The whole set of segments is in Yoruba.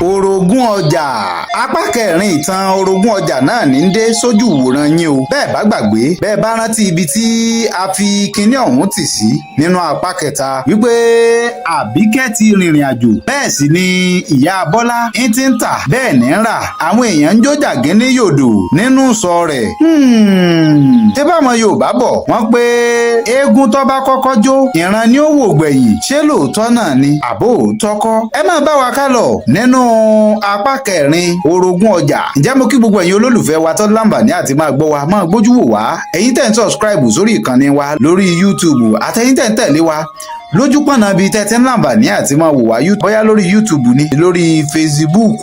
orogún ọjà apá kẹrin ìtàn orogún ọjà náà ní dé sójú ìwòran yín o bẹ́ẹ̀ bá gbàgbé bẹ́ẹ̀ bá rántí ibi tí a fi kinní ọ̀hún tì sí nínú apá kẹta wípé Àbíkẹ́ ti rìnrìn àjò bẹ́ẹ̀ sì ni ìyá Bọ́lá ń ti ń tà bẹ́ẹ̀ ní rà àwọn èèyàn ń jó jàgínní yòdò nínú sọ rẹ̀ ṣé báwọn Yorùbá bọ̀ wọ́n pé eégún tó bá kọ́kọ́ jó ìran ni ó wò gbẹ̀yìn ṣé lóòótọ́ náà ni àbó òótọ́ kọ́ ẹ máa bá wa ká lọ nínú apá kẹrin orogún ọjà ǹjẹ́ mo kí gbogbo ẹ̀yin olólùfẹ́ wa tó láǹfààní àti máa gbọ́ wa máa gbójú wò wá ẹ̀yin tẹ̀ ń subscribe sórí ìkànnì wa lórí YouTube àtẹ̀yin tẹ̀ ń tẹ̀lé wa lójú pọ̀nà bíi tẹ́tí ń láǹfààní àti máa wò wá bóyá lórí YouTube ni lórí Facebook.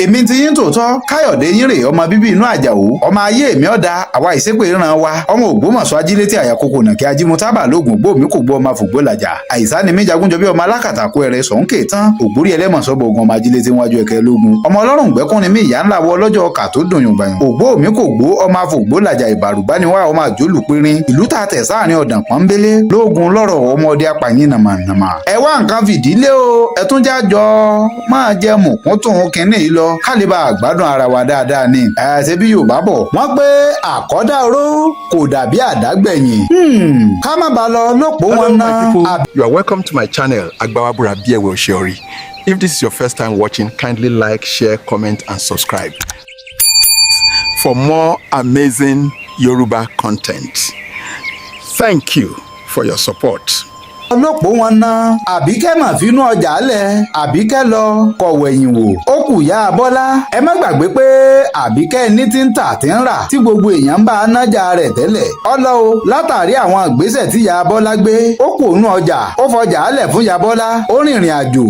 èmi ti yín tòótọ́ Káyọ̀dé yín rèé ọmọ bíbí inú Àjàó ọmọ ayé mi ọ̀dà àwa ìsépè ìran wa ọmọ Ògbómọ̀ṣọ́ ajílétí àyàkókò nàkí ajímútábà lóògùn gbòmí kò gbọ́ ọmọ fògbó làjà àìsá ni mí jagunjọ bí ọmọ alákàtàkọ ẹrẹ sọ̀nkè tán ògbórí ẹlẹ́mọ̀sọ́bọ̀ ogun ọmọ ajílétí wájú ẹ̀kẹ́ lógun ọmọ ọlọ́run gbẹ́kún ni mí ìyá ńlá wọ ọlọ́jọ́ ọkà tó dùn yùngbàyùn ògbó mi kò gbó ọmọ afògbó làjà ìbàrùbá ni wá ọmọ àjólùpínrín ìlú tá a tẹ̀ sáàrin ọ̀dàn pọ́nbélé lóògùn lọ́rọ̀ ọmọdé apàyín nàmànàmà ẹ wá nǹkan fìdílé o ẹ tún jájọ máa jẹ mùkúntùn kínní yìí lọ kálíbà àgbádùn ara wa dáadáa ni ṣe bí Yorùbá bọ̀ wọ́n pé àkọ́dá oró kò dàbí àdágbẹ̀yìn ká má bàa lọ lópò wọn ná. You are welcome to my channel Agbawabura Biewe Oseori. If this is your first time watching, kindly like, share, comment and subscribe for more amazing Yoruba content. Thank you for your support. ọlọ́pọ̀ wọn ná Àbíkẹ́ mà fínú ọjà lẹ̀ Àbíkẹ́ lọ kọ̀wẹ̀yìn wò ó kù yá Bọ́lá ẹ má gbàgbé pé Àbíkẹ́ ní ti ń tà tí ń rà tí gbogbo èèyàn ń bá a nájà rẹ̀ tẹ́lẹ̀ ọlọ́ o látàrí àwọn ìgbésẹ̀ tí ya Bọ́lá gbé ó kù ònú ọjà ó fọjà lẹ̀ fún ya Bọ́lá ó rìnrìn àjò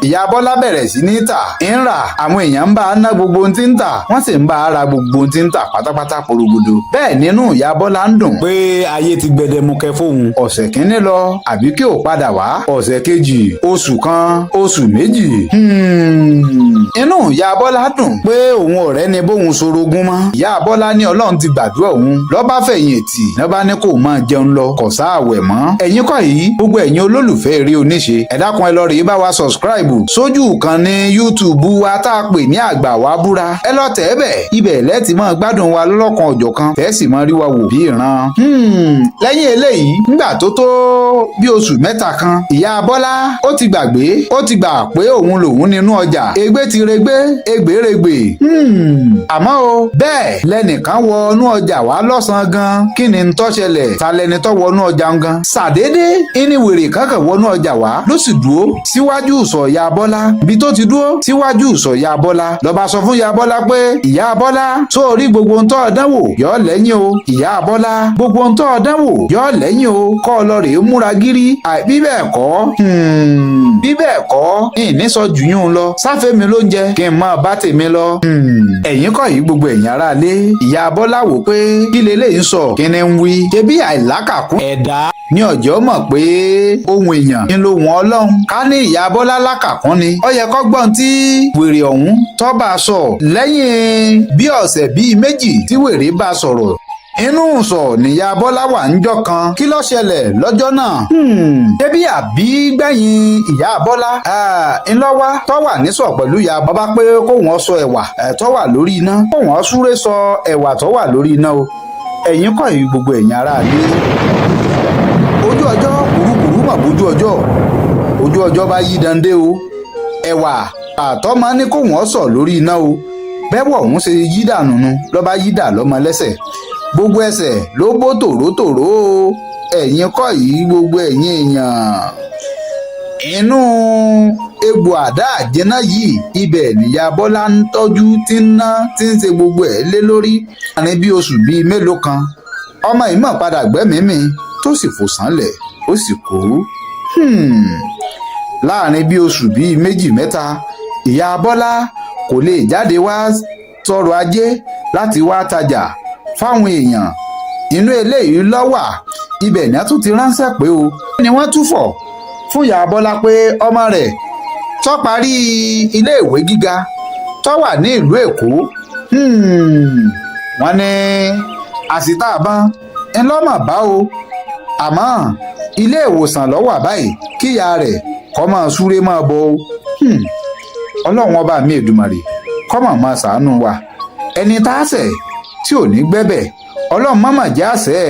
ìyá Bọ́lá bẹ̀rẹ̀ sí ní tà ń rà àwọn èèyàn ń bá a ná gbogbo ohun tí ń tà wọ́n sì ń bá a ra gbogbo ohun tí ń tà pátápátá porogodo bẹ́ẹ̀ nínú ìyá Bọ́lá ń dùn pé ayé ti gbẹdẹmukẹ fóun ọ̀sẹ̀ kínní lọ Àbíkẹ́ ò padà wá ọ̀sẹ̀ kejì oṣù kan oṣù méjì inú ìyá Bọ́lá dùn pé òun ọ̀rẹ́ ni bóun sorogún mọ́ ìyá Bọ́lá ní Ọlọ́run ti gbàdúrà òun lọ́ba fẹ̀yìn ètì lọ́ba ní kó máa jẹun lọ kò sáàwẹ̀ mọ́ ẹ̀yin kọ́ yìí gbogbo ẹ̀yin olólùfẹ́ eré oníṣe ẹ dákun ẹ lọ rèé bá wa subscribe sójú ìkànnì YouTube wa tá a pè ní Àgbàwábúra ẹ lọ tẹ̀ ẹ́ bẹ̀ ibẹ̀ lẹ́tì máa gbádùn wa lọ́lọ́kan ọ̀jọ̀kan tẹ́sì máa rí wa wò bí ìran lẹ́yìn eléyìí nígbà tó bí oṣù mẹ́ta kan ìyá Bọ́lá ó ti gbàgbé ó ti gbà pé òun lòun nínú ọjà ègbé ti regbé ègbé regbè àmọ́ o bẹ́ẹ̀ lẹ́nìkan wọ inú ọjà wá lọ́sàn-án gan kí ni tó ṣẹlẹ̀ ta lẹni tó wọ inú ọjà gan ṣàdédé ìní wèrè kankan wọ inú ọjà wá ló sì dúró síwájú ìsọ̀ ìyá Bọ́lá bí tó ti dúró síwájú ìsọ̀ ìyá Bọ́lá ló bá sọ fún ìyá Bọ́lá pé ìyá Bọ́lá sórí gbogbo ń tọ́ ọ̀dánwò yọ lẹ́yìn o ìyá Bọ́lá gbogbo ń tọ́ ọ̀dánwò yọ lẹ́yìn o kọ́ ọ lọ rèé múra gírí bí bẹ́ẹ̀ kọ́ ìní sọ jù yún un lọ sáfẹ́mi ló ń jẹ kí n máa bá tèmi lọ. ẹ̀yin kọ́ yìí gbogbo ẹ̀yin aráalé ìyá Bọ́lá wò pé kí leléyìí ń sọ kí ni ń wí ṣebí àìlákàkún ẹ̀dá ní ọjọ́ mọ̀ pé ohun èèyàn ń lo wọn Ọlọ́run ká ní ìyá Bọ́lá lákàkún ni ó yẹ kó gbọ́n tí wèrè ọ̀hún tó bá a sọ lẹ́yìn bí ọ̀sẹ̀ bíi méjì tí wèrè bá a sọ̀rọ̀ inú sọ níyà Bọ́lá wà níjọ́ kan kí ló ṣẹlẹ̀ lọ́jọ́ náà débí àbí gbẹ̀yìn ìyá Bọ́lá ńlọ́wá tó wà nísọ̀ pẹ̀lú ìyá bàbá pé kó wọ́n sọ ẹ̀wà tó wà lórí iná kó wọ́n súré sọ ẹ̀wà tó wà lórí iná o ẹ̀yin kọ́ yìí gbogbo ẹ̀yin aráalé ojú ọjọ́ kùrukùru mà bójú ọjọ́ bá yí dande o ẹ̀wà àtọ́ máa ní kó wọ́n sọ lórí iná o bẹ́wọ̀ ọ̀hún ṣe yí dànù nu lọ́ba yí dà lọ́mọ lẹ́sẹ̀ gbogbo ẹsẹ̀ ló bó tòrótòró ẹ̀yin kọ́ yìí gbogbo ẹ̀yin èèyàn inú egbò àdá àjẹná yìí ibẹ̀ níyà Bọ́lá ń tọ́jú tí ń ná tí ń ṣe gbogbo ẹ̀ lé lórí láàrin bí oṣù bíi mélòó kan ọmọ yìí mọ̀ padà gbẹ́mìí tó sì fò sánlẹ̀ ó sì kú láàrin bí oṣù bíi méjì mẹ́ta ìyá Bọ́lá kò lè jáde wá sọ̀rọ̀ ajé láti wá tajà fáwọn èèyàn inú eléyìí lọ́wà ibẹ̀ ní a tún ti ránṣẹ́ pé o ni wọ́n túfọ̀ fún ìyá Bọ́lá pé ọmọ rẹ̀ tó parí iléèwé gíga tó wà ní ìlú Èkó wọ́n ní àsìtá àbọ̀n ńlọ́mọ̀ bá o àmọ́ ilé ìwòsàn ló wà báyìí kíyà rẹ̀ kó máa súré máa bọ̀ o ọlọ́run ọba mi Èdùmàrè kọ́mọ̀ máa ṣàánú wa ẹni tá a ṣẹ̀ tí ò ní gbẹ́bẹ̀ ọlọ́run mọ́mọ́ jẹ́ àṣẹ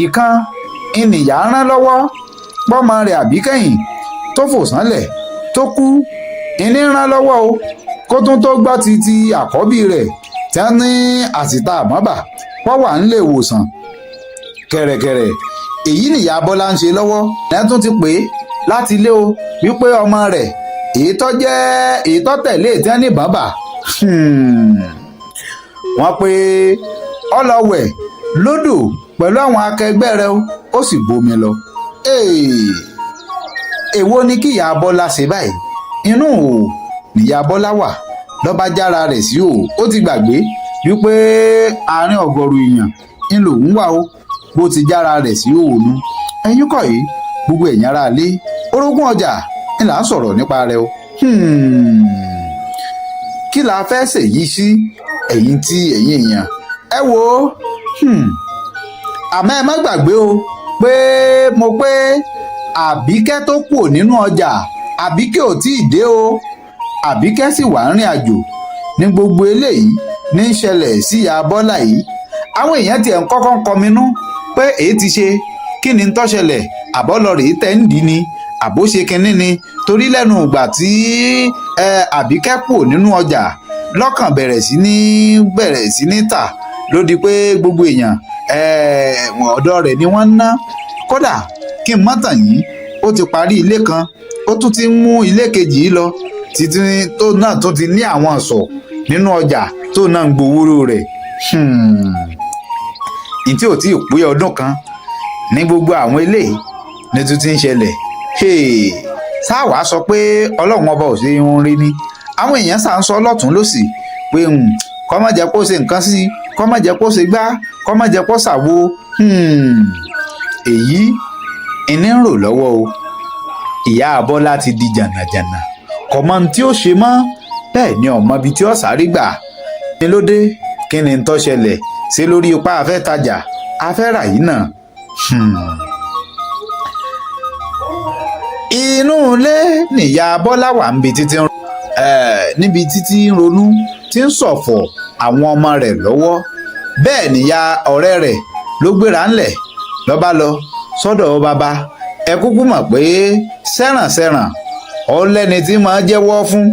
ìkan ìnìyà rán lọ́wọ́ pọ́mọ rẹ̀ àbíkẹ́yìn tó fò sánlẹ̀ tó kú ìní rán lọ́wọ́ o kó tún tó gbọ́ ti àkọ́bí rẹ̀ tí wọ́n ní àsìta àmọ́bà wọ́n wà nílé ìwòsàn kẹ̀rẹ̀kẹ̀rẹ̀ èyí nìyá Bọ́lá ń ṣe lọ́wọ́ ẹ̀ tún ti pè é láti ilé o wípé ọmọ rẹ̀ èyí tó tẹ̀lé tí wọ́n ní bàbá wọ́n pe ọlọ́wẹ̀ lódò pẹ̀lú àwọn akẹgbẹ́ rẹ̀ ó sì bomi lọ. èwo ni kí ìyá Bọ́lá ṣe báyìí inú o níyá Bọ́lá wà lọ́ba jára rẹ̀ sí o ó ti gbàgbé wípé àárín ọ̀gọ̀rọ̀ èèyàn ń lòun wà o bó ti jára rẹ̀ sí òòlù ẹ̀yìn kọ̀ yìí gbogbo èèyàn ara lé orogún ọjà ń là ń sọ̀rọ̀ nípa rẹ̀ o kí la fẹ́ ṣèyí sí ẹ̀yin èèyàn ẹ wo àmọ́ ẹ má gbàgbé o pé mo pé Àbíkẹ́ tó kù nínú ọjà Àbíkẹ́ ò tí ì dé o Àbíkẹ́ sì wà ń rìn àjò ní gbogbo eléyìí ní í ṣẹlẹ̀ sí ìyá Bọ́lá yìí àwọn èèyàn tiẹ̀ ń kọ́kọ́ ń kọminú pé èyí ti ṣe kí ni tó ṣẹlẹ̀ àbọ́lọ́rẹ̀ tẹ́ ń dì ní àbó ṣe kinní ni torí lẹ́nu ìgbà tí Àbíkẹ́ kù nínú ọjà lọ́kàn bẹ̀rẹ̀ sí ní tà ló di pé gbogbo èèyàn ọ̀dọ̀ rẹ̀ ni wọ́n ń ná kódà kí n mọ́tàn yìí ó ti parí ilé kan ó tún ti mú ilé kejì yìí lọ títí tó náà tó ti ní àwọn ọ̀ṣọ́ nínú ọjà tó náà ń gbowóró rẹ̀ ìtí ò tí ì pé ọdún kan ní gbogbo àwọn eléyìí ní tún ti ń ṣẹlẹ̀ sáwàá sọ pé ọlọ́run ọba ò ṣe irun rí ni àwọn èèyàn sá ń sọ lọ́tún lọ́sì pé kọ́ má jẹ́ kó ṣe nǹkan sí kọ́ má jẹ́ kó ṣe gbá kọ́ má jẹ́ kó ṣàwo èyí ìní ń rò lọ́wọ́ o ìyá Bọ́lá ti di jànàjànà kò mọ ohun tí ó ṣe mọ́ bẹ́ẹ̀ ni ọmọ ibi tí ó sáré gbà ní ló dé kí ni tó ṣẹlẹ̀ ṣe lórí ipá afẹ́ tajà afẹ́ rà yìí náà. inú ilé nìyá Bọ́lá wà níbi títí ń ronú tí ń ṣọ̀fọ̀ àwọn ọmọ rẹ̀ lọ́wọ́ bẹ́ẹ̀ nìyá ọ̀rẹ́ rẹ̀ ló gbéra ńlẹ̀ lọ́ba lọ sọ́dọ̀ bàbá ẹ kúkú mọ̀ pé sẹ́rànsẹ́ràn ọlẹ́ni tí máa jẹ́wọ́ fún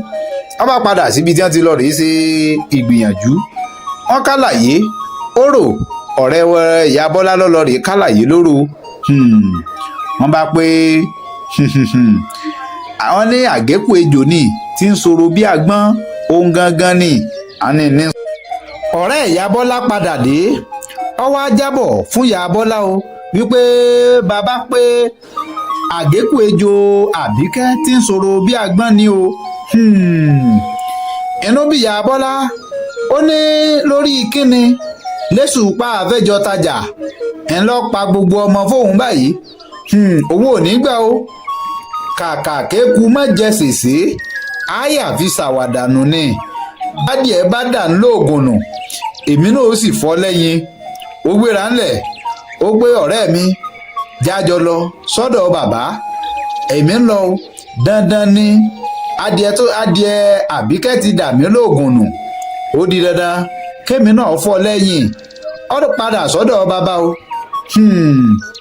wọ́n bá padà síbi tí wọ́n ti lọ rèé ṣe ìgbìyànjú wọ́n kálàyé orò ọ̀rẹ́ ìyá Bọ́lá lọ́lọ́ rèé kálàyé lóró wọ́n bá pé àwọn ní àgékù ejò ní tí ń sọ̀rọ̀ bí àgbọ́n ohun gangan ni àní ní. ọ̀rẹ́ ìyá Bọ́lá padà dé ó wá jábọ̀ fún ìyá Bọ́lá o wípé bàbá pé àgékù ejò Àbíkẹ́ tí ń sọ̀rọ̀ bí àgbọ́n ni o. inú bí ìyá Bọ́lá ó ní lórí kíni lẹ́sù pa àfẹ́jọ tajà ń lọ pa gbogbo ọmọ fóun báyìí owó ò ní gbà o kàkà kéku má jẹ sèse àyà fi ṣàwàdànù ni bádìẹ bá dà ń lóògùn nù èmi náà ó sì fọ́ lẹ́yìn ó gbéra ńlẹ̀ ó gbé ọ̀rẹ́ mi jájọ lọ sọ́dọ̀ bàbá èmi ń lọ dandan ni adìẹ Àbíkẹ́ ti dà mí lóògùn nù ó di dandan kémi náà fọ́ lẹ́yìn ó padà sọ́dọ̀ bàbá o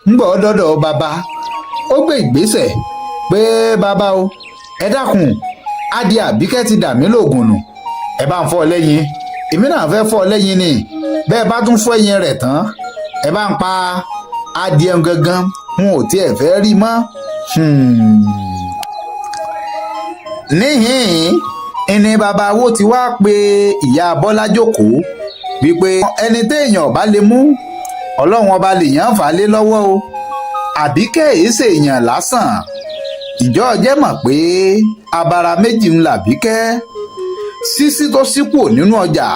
ń gbọ́ dọ́dọ̀ bàbá ó gbé ìgbésẹ̀ pé bàbá o ẹ dákun adìẹ Àbíkẹ́ ti dà mí lóògùn nù ẹ bá ń fọ́ lẹ́yìn èmi náà fẹ́ fọ́ lẹ́yìn ni bẹ́ẹ̀ bá tún fọ́ ẹyin rẹ̀ tán ẹ bá ń pa adìẹ gangan n ò tiẹ̀ fẹ́ rí mọ́. níhìn-ín ìní bàbá wo ti wá pe ìyá Bọ́lá jókòó wípé ẹni téèyàn bá lè mú ọlọ́run ọba lèèyàn fà lé lọ́wọ́ o Àbíkẹ́ èé ṣèèyàn lásán ìjọ jẹ́ mọ̀ pé abara méjì ń làbíkẹ́ sísí tó sípò nínú ọjà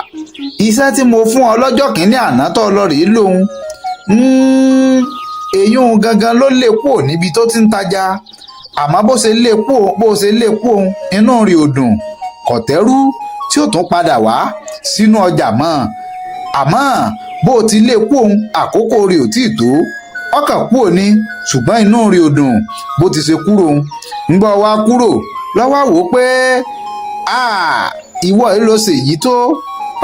iṣẹ́ tí mo fún ọ lọ́jọ́ kìíní àná tó lọ́ọ̀rì lòun èyún gangan ló lè pò níbi tó ti ń tajà àmọ́ bó ṣe lè pò inú rí odùn kọ̀tẹ́rú tí ó tún padà wá sínú ọjà mọ́ àmọ́ bó ti lè pò àkókò rí ò tí ì tó ọkàn kúrò ní ṣùgbọ́n inú rí odùn bó ti ṣe kúrò ń gbọ́ wá kúrò lọ́wọ́ wò pé ìwọ yìí ló ṣe èyí tó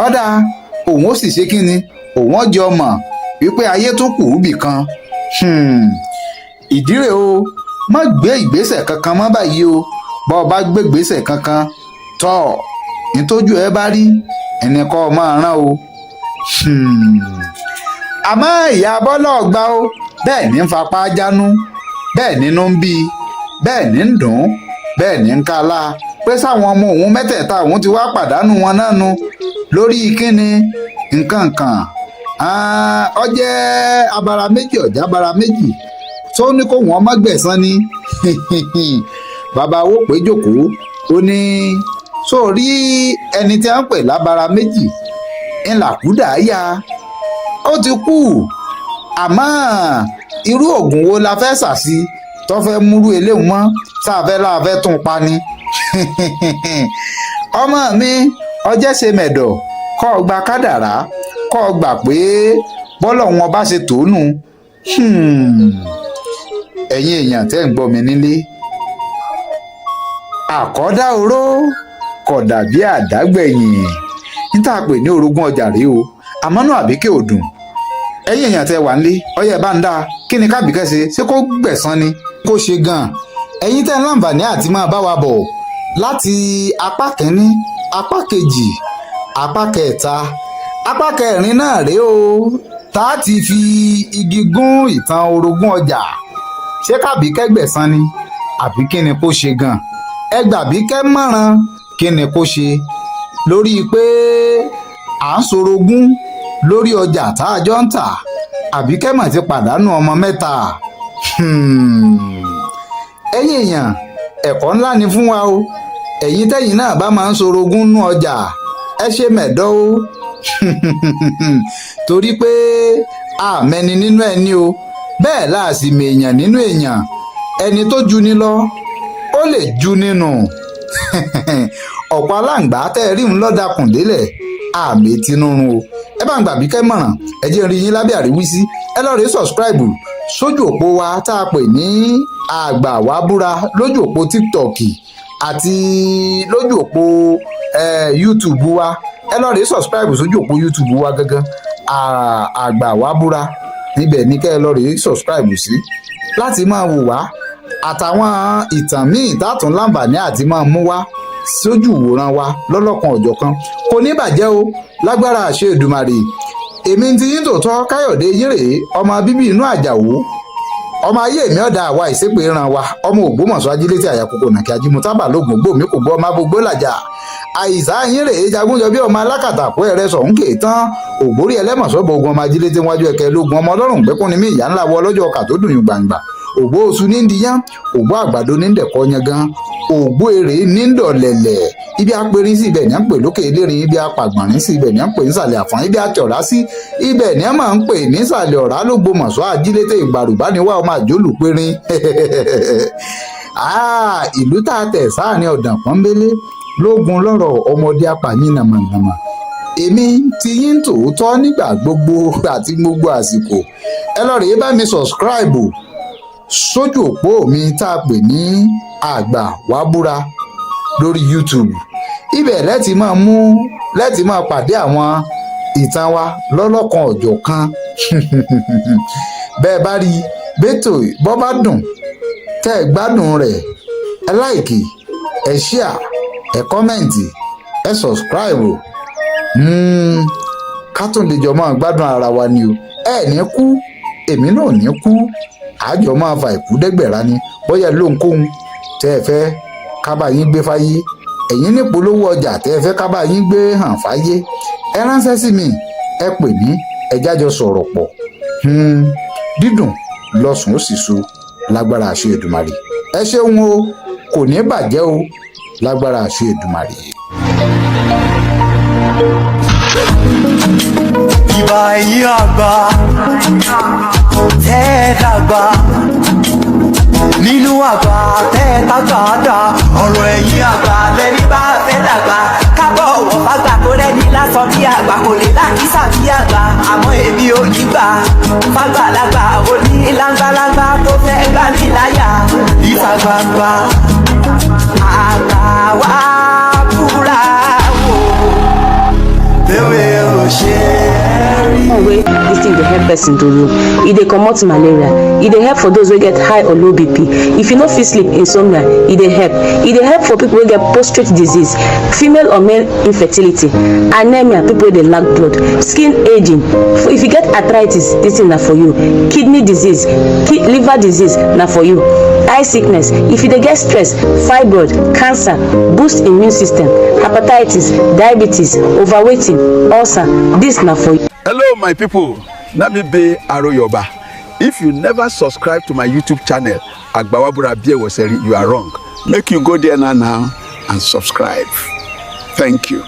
ọ̀dà òun ó sì ṣe kí ni òun ọjọ́ mọ̀ wípé ayé tó kù úbì kan ìdí rẹ̀ o má gbé ìgbésẹ̀ kankan mọ́ báyìí o bá ọ bá gbé ìgbésẹ̀ kankan tọ́ nítòjú ẹ bá rí ẹnì kan máa rán o àmọ́ ìyá bọ́lá ọ̀gbá o bẹ́ẹ̀ ní ń fapá jánú bẹ́ẹ̀ nínú ń bí bẹ́ẹ̀ ní ń dùn bẹ́ẹ̀ ní ń kálá pé sáwọn ọmọ òun mẹ́tẹ̀ẹ̀ta òun ti wá pàdánù wọn náà nu lórí kíni nǹkan kan ó jẹ́ abara méjì ọ̀já abara méjì tó ní kó wọn má gbẹ̀san ni bàbá owó pé jókòó ó ní sórí ẹni tí a ń pè lábara méjì ńlá kúdà yá ó ti kú àmọ́ irú oògùn wo la fẹ́ sàsí tó fẹ́ múrú eléhùn mọ́ sáfẹ́ láàfẹ́ tún pa ni ọmọ mi ọjẹ́ ṣe mẹ̀dọ̀ kọ́ ọ gba kádàrá kọ́ ọ gbà pé bọ́lọ̀ wọn bá ṣe tòónù ẹ̀yin èèyàn tẹ́ ń gbọ́ mi nílé àkọ́dá oró kò dàbí àdágbẹ̀yìn níta pè ní orogún ọjà rèé o àmọ́nú àbíkẹ́ òdùn ẹ̀yin èèyàn tẹ́ wà nílé ọyẹ bá ń dá kí ni kábíkẹ́ ṣe kó gbẹ̀san ni kó ṣe gan ẹ̀yin tẹ́ ń láǹfààní àti máa bá wa bọ̀ láti apá kínní apá kejì apá kẹta apá kẹrin náà rèé o tá a ti fi igi gún ìtàn orogún ọjà ṣé kábíkẹ́ gbẹ̀san ni àbí kí ni kó ṣe gan ẹ gbàbíkẹ́ mọ̀ràn kí ni kó ṣe lórí pé à ń sorogún lórí ọjà tá a jọ ń tà àbíkẹ́ mà ti pàdánù ọmọ mẹ́ta ẹ̀yin èèyàn ẹ̀kọ́ ńlá ni fún wa o ẹ̀yin tẹ́yin náà bá máa ń sorogún nú ọjà ẹ ṣe mẹ̀dọ́ o torí pé àmẹ́ni nínú ẹni o bẹ́ẹ̀ láàsì mèèyàn nínú èèyàn ẹni tó ju ni lọ ó lè ju nínú ọ̀pọ̀ aláǹgbá tẹ́ ẹ rí ń lọ́dàkùn délẹ̀ àmì tinúrun o ẹ bá ń gbà bí kẹ́mọ̀ràn ẹ jẹ́ rí yín lábẹ́ àríwísí ẹ lọ́ọ́ rí sọ̀scribe sójú òpó wa tá a pè ní àgbà wá búra lójú òpó tiktok àti lójú òpó youtube wa ẹ lọ́ọ́ rí sọ̀scribe sójú òpó youtube wa gangan àgbà wá búra níbẹ̀ ní kẹ́ ẹ lọ́ọ́ rí sọ̀scribe sí láti máa wò wá àtàwọn ìtàn míì tààtún láǹfààní àti máa mú wá sójú ìwòran wa lọ́lọ́kan ọ̀jọ̀kan kò ní bàjẹ́ o lágbára àṣẹ Èdùmàrè èmi ti yín tòótọ́ Káyọ̀dé yín rèé ọmọ bíbí inú Àjàó ọmọ ayé mi ọ̀dà àwa ìsépè ran wa ọmọ Ògbómọ̀ṣọ́ ajílétí àyàkókò nàkí ajímútábà lóògùn gbòmí kò gbọ́ ọmọ agbógbó làjà àìsà yín rèé jagunjọ bí ọmọ alákàtà kó ẹrẹ sọ̀hún kè tán ògbórí ẹlẹ́mọ̀ṣọ́ bọ ogun ọmọ ajílétí wájú ẹ̀kẹ́ lógun ọmọ ọlọ́run gbẹ́kún ni mí ìyá ńlá wọ ọlọ́jọ́ ọkà tó dùn yùn gbàǹgbà ògbó oṣù ní ndíyàn ògbó àgbàdo ní ndẹ̀kọ́ yangan ògbó èrè ní ndọ̀lẹ̀lẹ̀ ibi apẹ̀rin sí ibẹ̀ ní à ń pè lókè elérin ibi apàgbọ̀nrín sí ibẹ̀ ní à ń pè nísàlẹ̀ àfọ̀n ibi àtẹ̀ọ̀rá sí ibẹ̀ ní à máa ń pè nísàlẹ̀ ọ̀rá l'Ógbómọ̀ṣọ́ ajílété ìgbàrúbá ni wá ọmọ àjólù périn ìlú tá a tẹ̀ sáàrin ọ̀dàn pọ́nbélé lógun lọ́rọ̀ ọmọdé apàyín nàmànàmà èmi ti yín tòótọ́ nígbà gbogbo àti gbogbo àsìkò ẹ lọ rèé bá mi sọ̀scribe sójú òpó mi tá a pè ní àgbà wá búra lórí YouTube ibẹ̀ lẹ́tì máa pàdé àwọn ìtàn wa lọ́lọ́kan ọ̀jọ̀kan bẹ́ẹ̀ bá rí bẹ́tò bọ́ bá dùn tẹ́ ẹ gbádùn rẹ̀ ẹ láìkì ẹ ṣíà ẹ kọ́mẹ̀ǹtì ẹ sọ̀scribe ká tún lè jọ máa gbádùn ara wa ni o ẹ ní kú èmi náà ní kú àjọ máa fa ìkú dẹ́gbẹ̀rá ni bóyá lóhunkóhun tẹ́ ẹ fẹ́ kábà yín gbé fáyé ẹ̀yin ní polówó ọjà tẹ́ ẹ fẹ́ kábà yín gbé hàn fáyé ẹ ránṣẹ́ sí mi ẹ pè mí ẹ jájọ sọ̀rọ̀ pọ̀ dídùn lọ́sùn ó sì so lágbára àṣẹ Èdùmàrè ẹ ṣeun o kò ní bàjẹ́ o lágbára àṣẹ Èdùmàrè. ìwà ẹ̀yìn àgbà tẹ́ ẹ dàgbà nínú àgbà tẹ́ ẹ tàgbà ọ̀rọ̀ ẹ̀yìn àgbà lẹ́ni bá fẹ́ dàgbà kábọ̀ ọ̀wọ̀ fàgbà kó rẹ́ni lásán bí àgbà kò lè lákìsà bí àgbà àmọ́ èmi ò ní gbà fàgbà lágbà òní lágbàlágbà tó fẹ́ gbà mí láyà ìta gbangba àgbà. àwa búra wò bẹ́wẹ̀ ò ṣe rí. One way this thing dey help person to know. E dey comot malaria. E dey help for those wey get high or low BP. If you no fit sleep, insomnia, e dey help. E dey help for people wey get prostate disease, female or male infertility, anemia, people wey dey lack blood, skin aging. If you get arthritis, this thing na for you. Kidney disease, liver disease na for you. Eye sickness, if you dey get stress, fibroid, cancer, boost immune system, hepatitis, diabetes, overweighting, ulcer, this na for you. Hello, my people. Nami be Aroyoba. If you never subscribe to my YouTube channel, Agbawabura Biewoseri, you are wrong. Make you go there now and subscribe. Thank you.